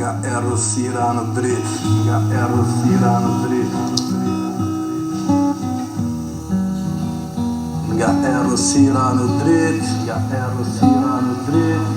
Nga errësira në dritë, nga errësira në dritë, nga errësira në dritë, nga errësira në dritë.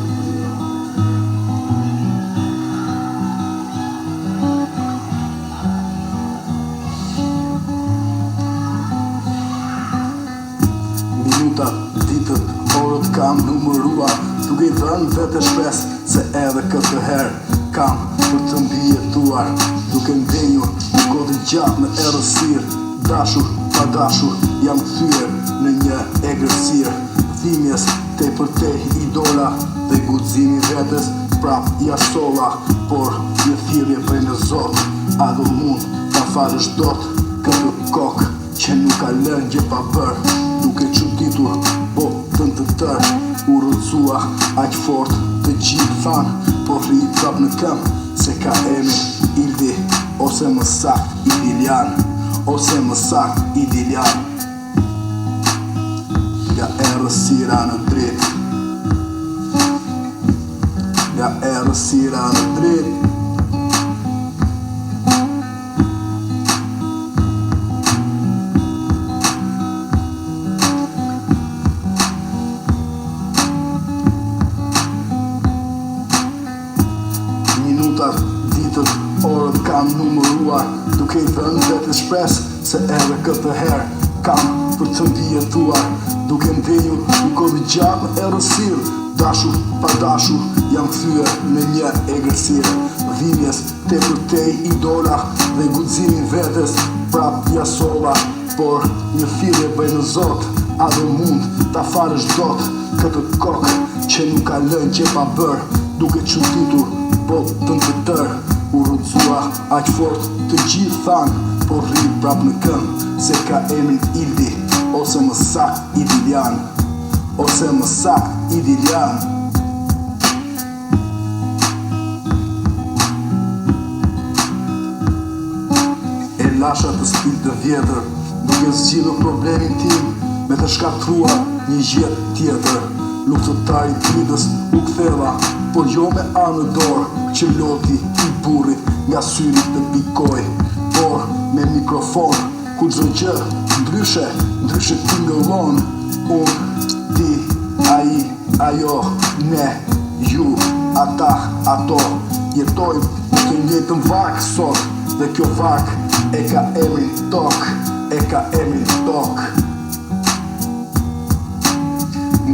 Minutat, ditët, orët kam numëruar, duke i dhënë vete shpes se edhe këtë herë kam për të mbijetuar, duke ndenjur në kodin gjatë në errësirë. Dashur, pa dashur, jam kthyer në një egërsirë. Thimjes te për te idola dhe guximi vetes prap ja solla, por një thirrje prej në Zot, a do mund ta falësh dot këtë kokë që nuk ka lënë gjë pa bërë, duke çuditur botën të tërë. U rrëcua aq fort të gjithë thanë, po rri prap në këmbë se ka emrin Ildi, ose më sakt Idilian, ose më sakt Idilian. Nga errësira në dritë, nga errësira në dritë. Minutat, ditët, orët kam numëruar, duke i dhënë vetes shpresë se edhe këtë herë kam për të mbijetuar, duke ndenjur në kodin gjatë në errësirë. Dashur, pa dashur, jam kthyer në një egërsirë. Dhimbjes te për te idola dhe guximin vetes prap ja solla, por një thirrje bëj në Zot, a do mund ta falësh dot këtë kokë që nuk ka lënë gjë pa bërë, duke çuditur botën të tërë. U rrëcua aq fort të gjithë thanë, por rri prap në këmbë se ka emrin Ildi, ose më sakt Idilian, ose më sakt Idilian. E lasha të spil të vjetër, duke zgjidhur problemin tim me të shkatruar një jetë tjetër. Luftëtari tridës u ktheva, por jo me anë në dorë, që loti i burrit nga syri të pikoj, por me mikrofon, ku çdo gjë ndryshe tingëllon. Unë, ti, ai, ajo, ne, ju, ata, ato, jetojmë në të njëjtën varkë sot, dhe kjo varkë e ka emrin tokë, e ka emrin tokë.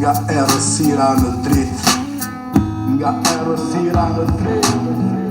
Nga errësira në dritë, nga errësira në dritë.